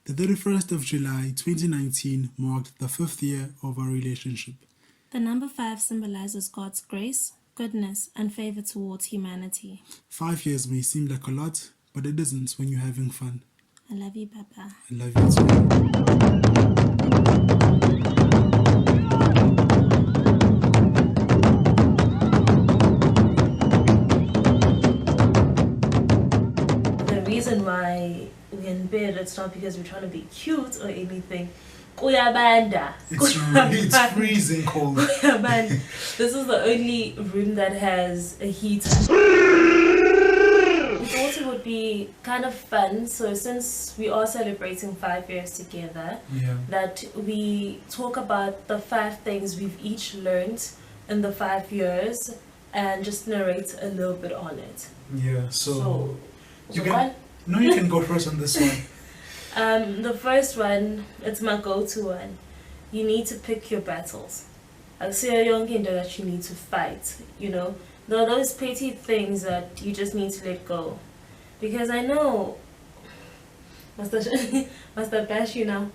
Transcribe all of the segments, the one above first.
The 31st of July 2019 marked the 5th year of our relationship. The number 5 symbolizes God's grace, goodness, and favor towards humanity. 5 years may seem like a lot, but it isn't when you're having fun. I love you, Papa. I love you too. The reason why we're in bed, it's not because we're trying to be cute or anything. Kuyabanda. It's freezing cold. Kuyabanda. This is the only room that has a heater. We thought it would be kind of fun, so since we are celebrating 5 years together, that we talk about the 5 things we've each learned in the 5 years and just narrate a little bit on it. Yeah, so you can, one? no, you can go first on this one. The first one, it's my go-to one. You need to pick your battles. I say a young kid that you need to fight, you know. There are those petty things that you just need to let go. Because I know must I bash you now?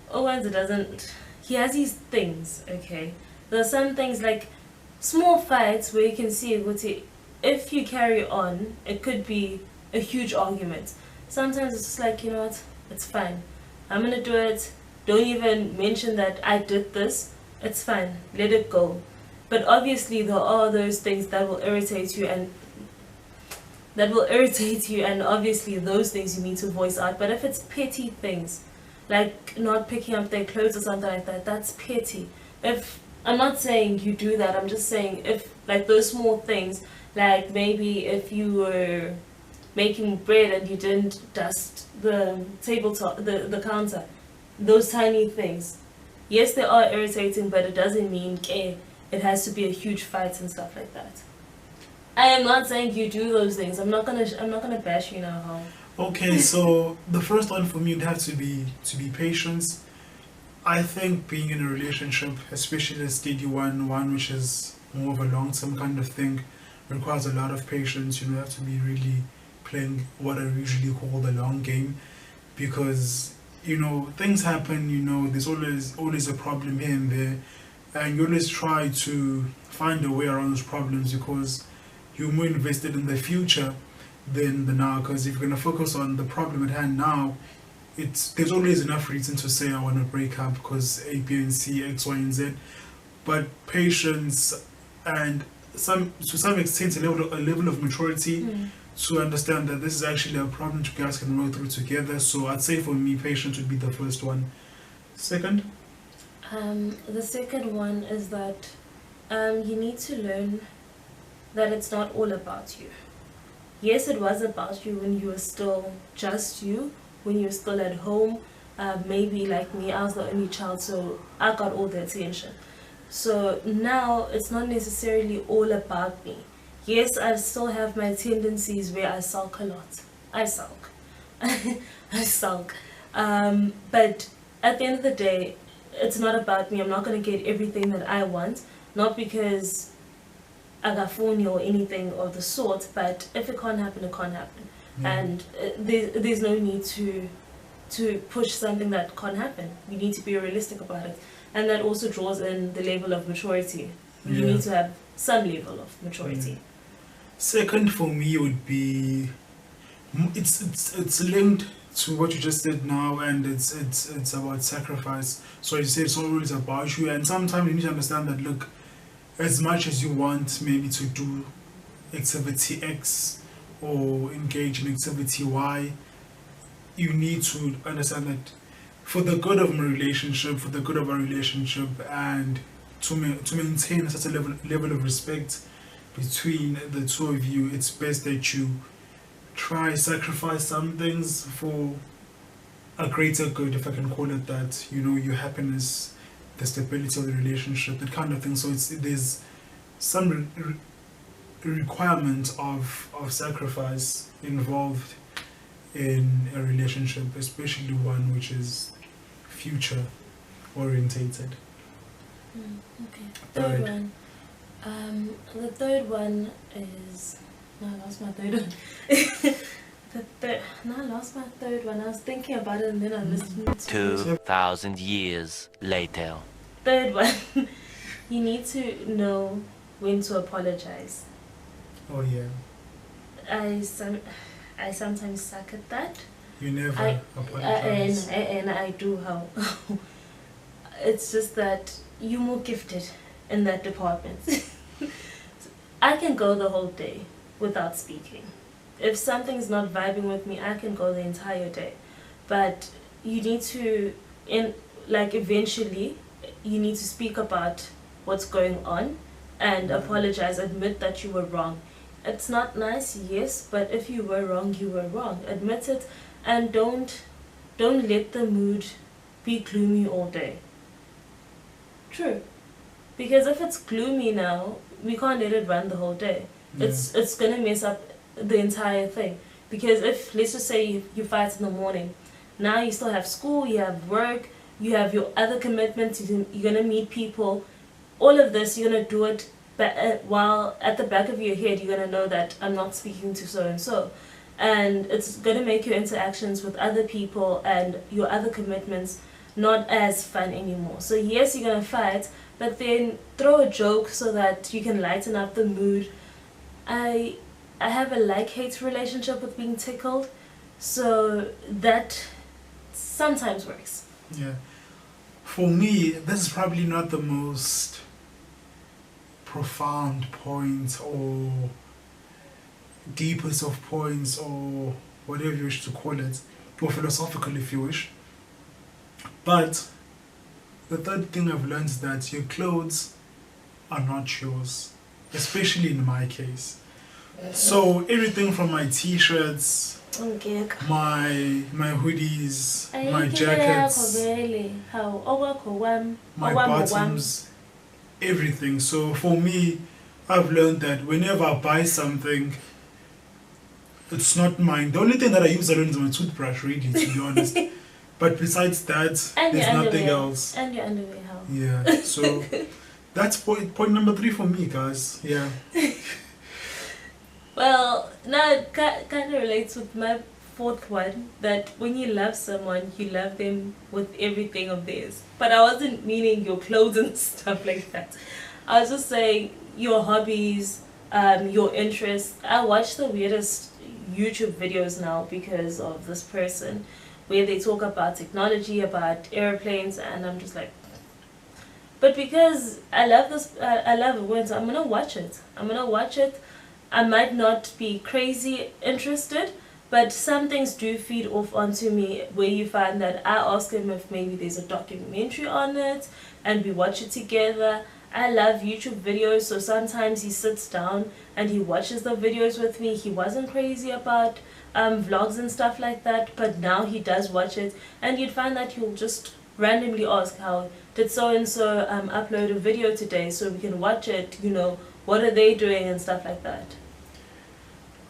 Owens doesn't, he has these things, okay. There are some things like small fights where you can see if you carry on, it could be a huge argument. Sometimes it's just like, you know what, it's fine. I'm gonna do it. Don't even mention that I did this. It's fine. Let it go. But obviously there are those things that will irritate you and obviously those things you need to voice out. But if it's petty things, like not picking up their clothes or something like that, that's petty. If I'm not saying you do that, I'm just saying if like those small things, like maybe if you were making bread and you didn't dust the tabletop, the counter, those tiny things. Yes, they are irritating, but it doesn't mean it has to be a huge fight and stuff like that. I am not saying you do those things. I'm not gonna bash you now. How? Okay, so the first one for me would have to be patience. I think being in a relationship, especially a steady one which is more of a long-term kind of thing, requires a lot of patience. You have to be really playing what I usually call the long game, because things happen. There's always a problem here and there, and you always try to find a way around those problems because you're more invested in the future than the now. Because if you're gonna focus on the problem at hand now, there's always enough reason to say I want to break up because A, B, and C, X, Y, and Z. But patience and to some extent a level of maturity to understand that this is actually a problem you guys can work through together. So I'd say for me, patience would be the first one. Second? The second one is that you need to learn that it's not all about you. Yes, it was about you when you were still just you, when you were still at home. Maybe like me, I was the only child, so I got all the attention. So now it's not necessarily all about me. Yes, I still have my tendencies where I sulk a lot. I sulk. I sulk. But at the end of the day, it's not about me. I'm not going to get everything that I want. Not because I got phony or anything of the sort, but if it can't happen, it can't happen. And there's no need to push something that can't happen. You need to be realistic about it. And that also draws in the level of maturity. You need to have some level of maturity. Second for me would be, it's linked to what you just said now, and it's about sacrifice. So you say it's not always about you, and sometimes you need to understand that, look, as much as you want maybe to do activity X or engage in activity Y, you need to understand that for the good of my relationship, for the good of our relationship, and to maintain such a level of respect between the two of you, it's best that you try sacrifice some things for a greater good, if I can call it that. Your happiness, the stability of the relationship, that kind of thing. So there's some requirement of sacrifice involved in a relationship, especially one which is future orientated. Okay. Third one. The third one is... No, that's my third one. I lost my third one. I was thinking about it and then I listened to 2,000 years later. third one. You need to know when to apologize. Oh yeah. I sometimes suck at that. You never apologize. And I do how. It's just that you're more gifted in that department. I can go the whole day without speaking. If something's not vibing with me, I can go the entire day. But you need to, eventually, you need to speak about what's going on and apologize, admit that you were wrong. It's not nice, yes, but if you were wrong, you were wrong. Admit it, and don't let the mood be gloomy all day. True. Because if it's gloomy now, we can't let it run the whole day. Yeah. It's gonna mess up the entire thing. Because if, let's just say you fight in the morning, now you still have school, you have work, you have your other commitments, you're gonna meet people, all of this, you're gonna do it, but while at the back of your head, you're gonna know that I'm not speaking to so and so. And it's gonna make your interactions with other people and your other commitments not as fun anymore. So yes, you're gonna fight, but then throw a joke so that you can lighten up the mood. I have a like-hate relationship with being tickled, so that sometimes works. Yeah. For me, this is probably not the most profound point or deepest of points or whatever you wish to call it, or philosophical if you wish. But the third thing I've learned is that your clothes are not yours, especially in my case. So everything from my t-shirts, Okay. my hoodies, my jackets, my bottoms, everything. So for me, I've learned that whenever I buy something, it's not mine. The only thing that I use alone is my toothbrush, really, to be honest. But besides that, there's nothing else. And your underwear, how? Yeah, so that's point number 3 for me, guys. Yeah. Well, now it kind of relates with my fourth one, that when you love someone, you love them with everything of theirs. But I wasn't meaning your clothes and stuff like that. I was just saying your hobbies, your interests. I watch the weirdest YouTube videos now because of this person, where they talk about technology, about airplanes, and I'm just like, but because I love this, I love it, so I'm gonna watch it. I might not be crazy interested, but some things do feed off onto me, where you find that I ask him if maybe there's a documentary on it and we watch it together. I love YouTube videos, so sometimes he sits down and he watches the videos with me. He wasn't crazy about vlogs and stuff like that, but now he does watch it, and you'd find that he'll just randomly ask, how did so and so upload a video today so we can watch it, what are they doing and stuff like that.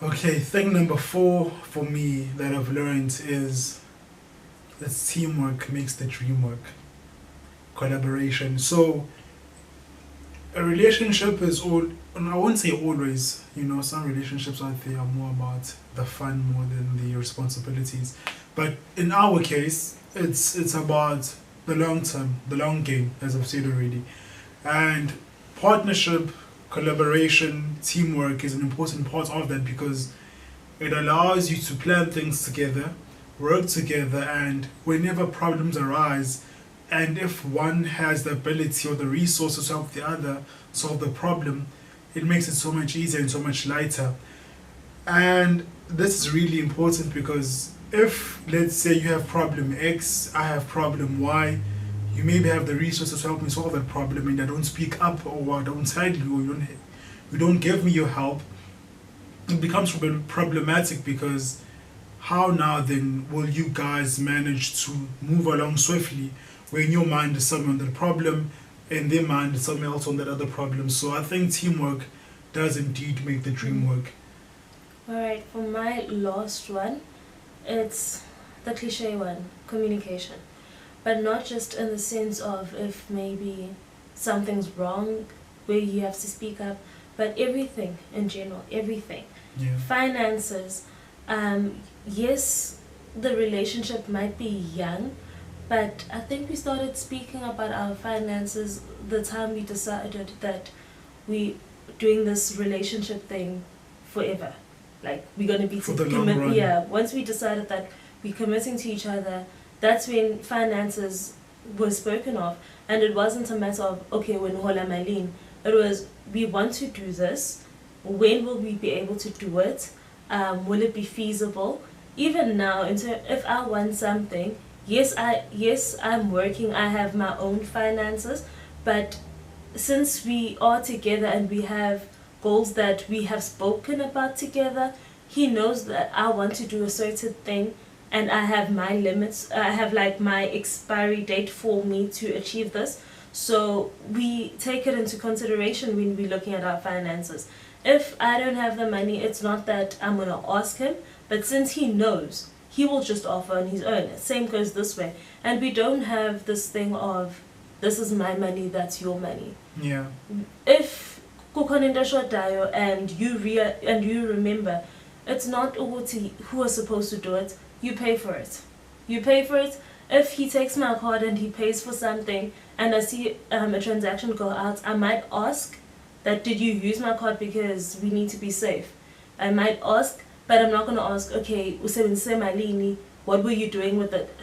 Okay, thing number 4 for me that I've learned is that teamwork makes the dream work. Collaboration. So a relationship is I won't say always, some relationships out there are more about the fun more than the responsibilities. But in our case, it's about the long term, the long game, as I've said already. And partnership, collaboration, teamwork is an important part of that, because it allows you to plan things together, work together, and whenever problems arise, and if one has the ability or the resources to help the other solve the problem, it makes it so much easier and so much lighter. And this is really important, because if, let's say, you have problem X, I have problem Y, you maybe have the resources to help me solve that problem, and I don't speak up, or I don't tell you, or you don't give me your help, it becomes problematic, because how now then will you guys manage to move along swiftly when in your mind is someone on that problem, in their mind is someone else on that other problem? So I think teamwork does indeed make the dream work. Alright, for my last one, it's the cliche one, communication. But not just in the sense of if maybe something's wrong where you have to speak up, but everything in general, everything. Yeah. Finances, yes, the relationship might be young, but I think we started speaking about our finances the time we decided that we doing this relationship thing forever. Like we're gonna be For the long run. yeah. Once we decided that we're committing to each other, that's when finances were spoken of, and it wasn't a matter of okay when hola malin. It was we want to do this. When will we be able to do it? Will it be feasible? Even now, if I want something, yes I'm working. I have my own finances, but since we are together and we have goals that we have spoken about together, he knows that I want to do a certain thing and I have my limits. I have like my expiry date for me to achieve this. So we take it into consideration when we're looking at our finances. If I don't have the money, it's not that I'm going to ask him, but since he knows, he will just offer on his own. Same goes this way. And we don't have this thing of, this is my money, that's your money. Yeah. If kukhona shodayo and you remember, it's not ukuthi who is supposed to do it. You pay for it. You pay for it. If he takes my card and he pays for something and I see a transaction go out, I might ask that did you use my card because we need to be safe. I might ask, but I'm not going to ask, okay, what were you doing with it?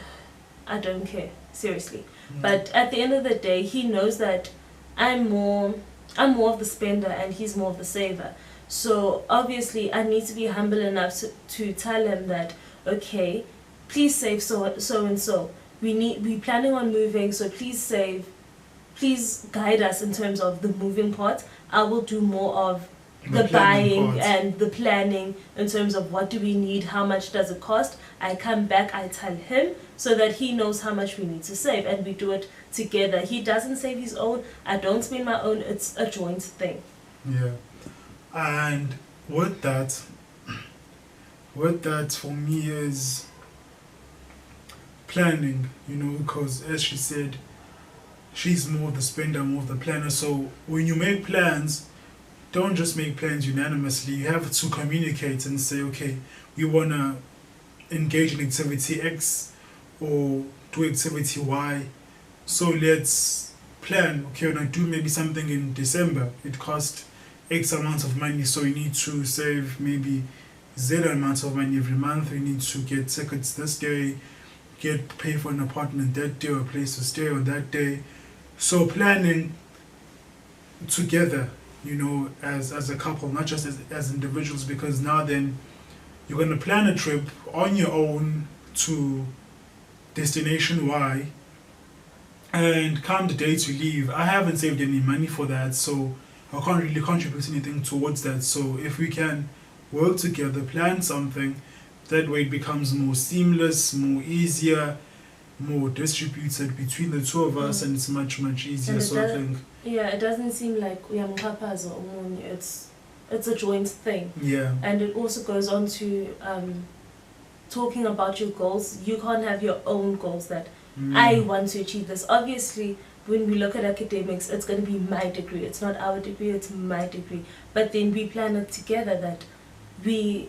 I don't care, seriously. But at the end of the day, he knows that I'm more of the spender and he's more of the saver. So obviously I need to be humble enough to tell him that, okay, please save so and so. We're planning on moving, so please save. Please guide us in terms of the moving part. I will do more of the buying and the planning in terms of what do we need, how much does it cost. I come back, I tell him so that he knows how much we need to save and we do it together. He doesn't save his own, I don't spend my own, it's a joint thing. Yeah. And with that for me is planning, because as she said, she's more of the spender, more of the planner. So when you make plans, don't just make plans unanimously. You have to communicate and say, okay, we want to engage in activity X or do activity Y. So let's plan, okay, we're going to do maybe something in December. It costs X amount of money, so you need to save maybe Z amount of money every month. We need to get tickets this day, pay for an apartment that day or a place to stay on that day. So planning together, as a couple, not just as individuals, because now then you're going to plan a trip on your own to destination Y, and come the day to leave, I haven't saved any money for that, so I can't really contribute anything towards that. So if we can work together, plan something, that way it becomes more seamless, more easier, more distributed between the two of us, and it's much easier. So I think it doesn't seem like it's a joint thing. Yeah. And it also goes on to talking about your goals. You can't have your own goals that I want to achieve this. Obviously, when we look at academics, it's going to be my degree. It's not our degree, it's my degree. But then we plan it together that we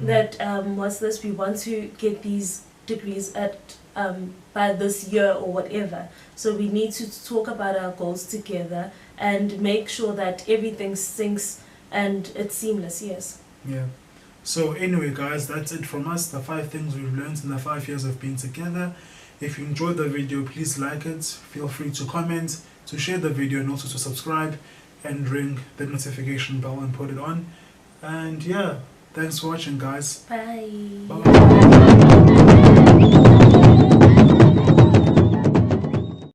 want to get these degrees at by this year or whatever. So we need to talk about our goals together and make sure that everything syncs and it's seamless. Yes. Yeah. So anyway, guys, that's it from us. The 5 things we've learned in the 5 years of being together. If you enjoyed the video, please like it. Feel free to comment, to share the video, and also to subscribe and ring the notification bell and put it on. And yeah, thanks for watching, guys. Bye. Bye.